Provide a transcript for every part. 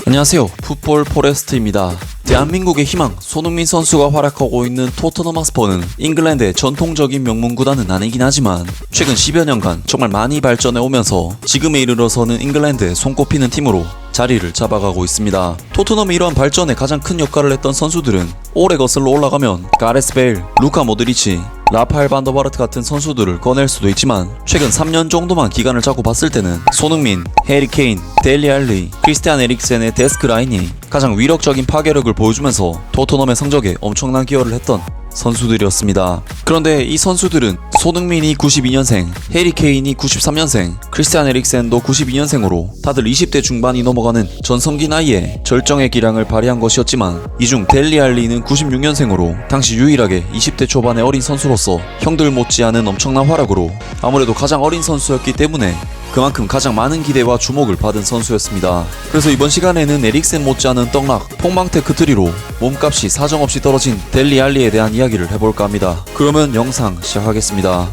안녕하세요. 풋볼 포레스트입니다. 대한민국의 희망 손흥민 선수가 활약하고 있는 토트넘 핫스퍼는 잉글랜드의 전통적인 명문 구단은 아니긴 하지만 최근 10여 년간 정말 많이 발전해 오면서 지금에 이르러서는 잉글랜드의 손꼽히는 팀으로 자리를 잡아가고 있습니다. 토트넘이 이러한 발전에 가장 큰 역할을 했던 선수들은 오래 거슬러 올라가면 가레스 베일, 루카 모드리치, 라파엘 반더바르트 같은 선수들을 꺼낼 수도 있지만 최근 3년 정도만 기간을 잡고 봤을 때는 손흥민, 해리 케인, 델리 알리, 크리스티안 에릭센의 데스크 라인이 가장 위력적인 파괴력을 보여주면서 토트넘의 성적에 엄청난 기여를 했던 선수들이었습니다. 그런데 이 선수들은 손흥민이 92년생, 해리 케인이 93년생, 크리스티안 에릭센도 92년생으로 다들 20대 중반이 넘어가는 전성기 나이에 절정의 기량을 발휘한 것이었지만 이 중 델리 알리는 96년생으로 당시 유일하게 20대 초반의 어린 선수로서 형들 못지않은 엄청난 활약으로 아무래도 가장 어린 선수였기 때문에 그만큼 가장 많은 기대와 주목을 받은 선수였습니다. 그래서 이번 시간에는 에릭센 못지않은 떡락, 폭망테크 트리로 몸값이 사정없이 떨어진 델리 알리에 대한 이야기를 해볼까 합니다. 그러면 영상 시작하겠습니다.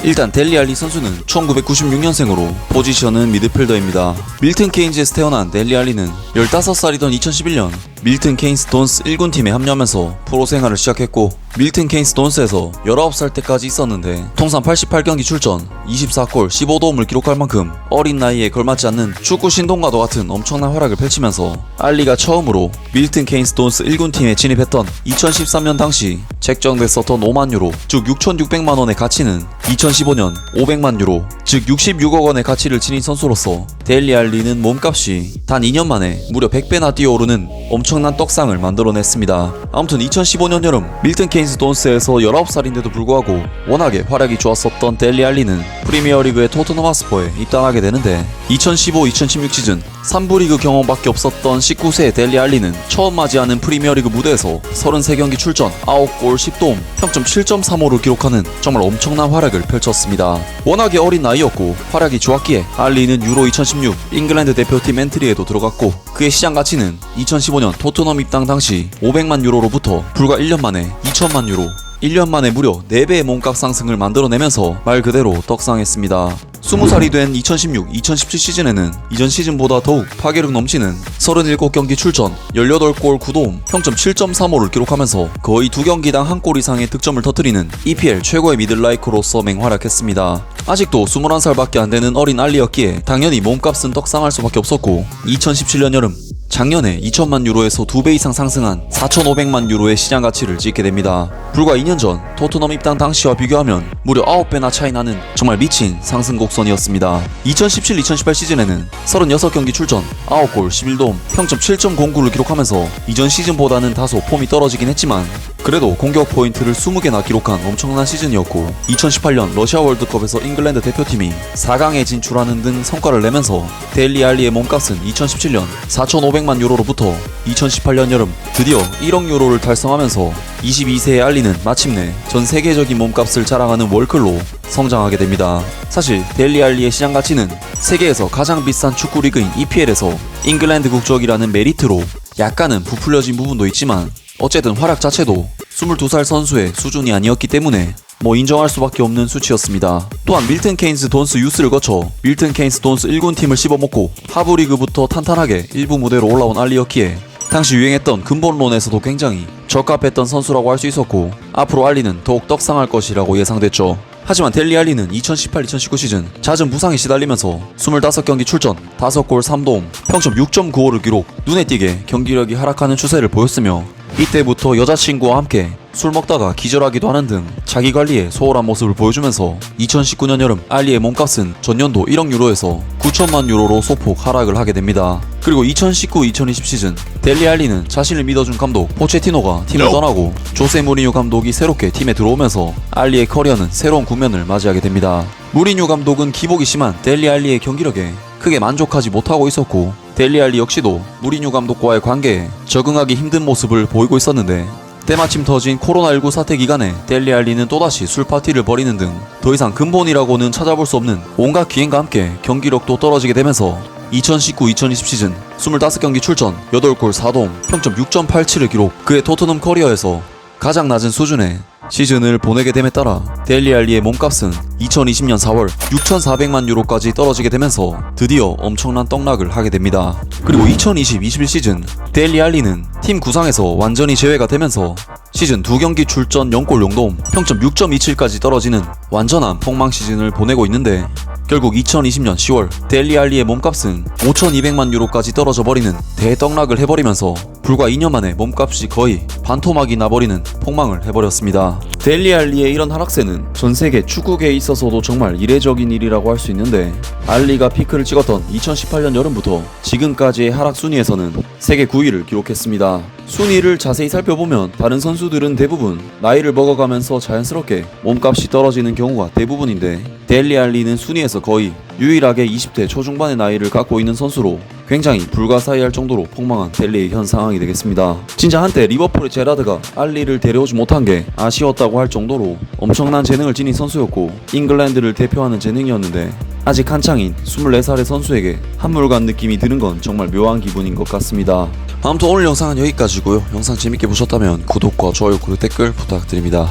일단 델리 알리 선수는 1996년생으로 포지션은 미드필더입니다. 밀튼 케인즈에서 태어난 델리 알리는 15살이던 2011년 밀튼 케인스 돈스 1군 팀에 합류하면서 프로 생활을 시작했고 밀튼 케인스 돈스에서 19살 때까지 있었는데 통산 88경기 출전, 24골, 15도움을 기록할 만큼 어린 나이에 걸맞지 않는 축구 신동과도 같은 엄청난 활약을 펼치면서 알리가 처음으로 밀튼 케인스 돈스 1군 팀에 진입했던 2013년 당시 책정됐었던 5만 유로, 즉 6,600만원의 가치는 2015년 500만 유로, 즉 66억 원의 가치를 지닌 선수로서 델리 알리는 몸값이 단 2년 만에 무려 100배나 뛰어오르는 엄청난 떡상을 만들어냈습니다. 아무튼 2015년 여름 밀튼 케인스 돈스에서 19살인데도 불구하고 워낙에 활약이 좋았었던 델리 알리는 프리미어리그의 토트넘 핫스퍼에 입단하게 되는데 2015-2016 시즌 3부 리그 경험밖에 없었던 19세의 델리 알리는 처음 맞이하는 프리미어리그 무대에서 33경기 출전, 9골 10도움, 평점 7.35를 기록하는 정말 엄청난 활약을 펼쳤습니다. 워낙에 어린 나이였고 활약이 좋았기에 알리는 유로 2016 잉글랜드 대표팀 엔트리에도 들어갔고 그의 시장 가치는 2015년 토트넘 입당 당시 500만 유로로부터 불과 1년 만에 2천만 유로, 1년 만에 무려 4배의 몸값 상승을 만들어내면서 말 그대로 떡상했습니다. 20살이 된 2016-2017 시즌에는 이전 시즌보다 더욱 파괴력 넘치는 37경기 출전, 18골 9도움, 평점 7.35를 기록하면서 거의 2경기당 1골 이상의 득점을 터뜨리는 EPL 최고의 미들라이커로서 맹활약했습니다. 아직도 21살밖에 안되는 어린 알리였기에 당연히 몸값은 떡상할 수밖에 없었고 2017년 여름 작년에 2천만 유로에서 2배 이상 상승한 4,500만 유로의 시장 가치를 찍게 됩니다. 불과 2년 전 토트넘 입당 당시와 비교하면 무려 9배나 차이 나는 정말 미친 상승 곡선이었습니다. 2017-2018 시즌에는 36경기 출전, 9골 11도움, 평점 7.09를 기록하면서 이전 시즌보다는 다소 폼이 떨어지긴 했지만 그래도 공격 포인트를 20개나 기록한 엄청난 시즌이었고 2018년 러시아 월드컵에서 잉글랜드 대표팀이 4강에 진출하는 등 성과를 내면서 델리 알리의 몸값은 2017년 4,500만 유로로부터 2018년 여름 드디어 1억 유로를 달성하면서 22세의 알리는 마침내 전 세계적인 몸값을 자랑하는 월클로 성장하게 됩니다. 사실 델리 알리의 시장 가치는 세계에서 가장 비싼 축구 리그인 EPL에서 잉글랜드 국적이라는 메리트로 약간은 부풀려진 부분도 있지만 어쨌든 활약 자체도 22살 선수의 수준이 아니었기 때문에 인정할 수밖에 없는 수치였습니다. 또한 밀튼 케인스 돈스 유스를 거쳐 밀튼 케인스 돈스 1군 팀을 씹어먹고 하부 리그부터 탄탄하게 일부 무대로 올라온 알리였기에 당시 유행했던 근본론에서도 굉장히 적합했던 선수라고 할 수 있었고 앞으로 알리는 더욱 떡상할 것이라고 예상됐죠. 하지만 델리 알리는 2018-2019 시즌 잦은 부상에 시달리면서 25경기 출전, 5골 3도움, 평점 6.95를 기록, 눈에 띄게 경기력이 하락하는 추세를 보였으며 이때부터 여자친구와 함께 술 먹다가 기절하기도 하는 등 자기관리에 소홀한 모습을 보여주면서 2019년 여름 알리의 몸값은 전년도 1억 유로에서 9천만 유로로 소폭 하락을 하게 됩니다. 그리고 2019-2020 시즌 델리 알리는 자신을 믿어준 감독 포체티노가 팀을 떠나고 조세 무리뉴 감독이 새롭게 팀에 들어오면서 알리의 커리어는 새로운 국면을 맞이하게 됩니다. 무리뉴 감독은 기복이 심한 델리 알리의 경기력에 크게 만족하지 못하고 있었고 델리 알리 역시도 무리뉴 감독과의 관계에 적응하기 힘든 모습을 보이고 있었는데 때마침 터진 코로나19 사태 기간에 델리 알리는 또다시 술 파티를 벌이는 등 더 이상 근본이라고는 찾아볼 수 없는 온갖 기행과 함께 경기력도 떨어지게 되면서 2019-2020 시즌 25경기 출전, 8골 4도움, 평점 6.87을 기록, 그의 토트넘 커리어에서 가장 낮은 수준의 시즌을 보내게 됨에 따라 델리 알리의 몸값은 2020년 4월 6,400만 유로까지 떨어지게 되면서 드디어 엄청난 떡락을 하게 됩니다. 그리고 2020-21 시즌 델리 알리는 팀 구상에서 완전히 제외가 되면서 시즌 2경기 출전 0골 0도움 평점 6.27까지 떨어지는 완전한 폭망 시즌을 보내고 있는데, 결국 2020년 10월 델리 알리의 몸값은 5,200만 유로까지 떨어져 버리는 대떡락을 해버리면서 불과 2년 만에 몸값이 거의 반토막이 나버리는 폭망을 해버렸습니다. 델리 알리의 이런 하락세는 전세계 축구계에 있어서도 정말 이례적인 일이라고 할 수 있는데, 알리가 피크를 찍었던 2018년 여름부터 지금까지의 하락 순위에서는 세계 9위를 기록했습니다. 순위를 자세히 살펴보면 다른 선수들은 대부분 나이를 먹어가면서 자연스럽게 몸값이 떨어지는 경우가 대부분인데, 델리 알리는 순위에서 거의 유일하게 20대 초중반의 나이를 갖고 있는 선수로 굉장히 불가사의할 정도로 폭망한 델리의 현 상황이 되겠습니다. 진짜 한때 리버풀의 제라드가 알리를 데려오지 못한 게 아쉬웠다고 할 정도로 엄청난 재능을 지닌 선수였고 잉글랜드를 대표하는 재능이었는데, 아직 한창인 24살의 선수에게 한물간 느낌이 드는 건 정말 묘한 기분인 것 같습니다. 아무튼 오늘 영상은 여기까지고요. 영상 재밌게 보셨다면 구독과 좋아요 그리고 댓글 부탁드립니다.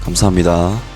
감사합니다.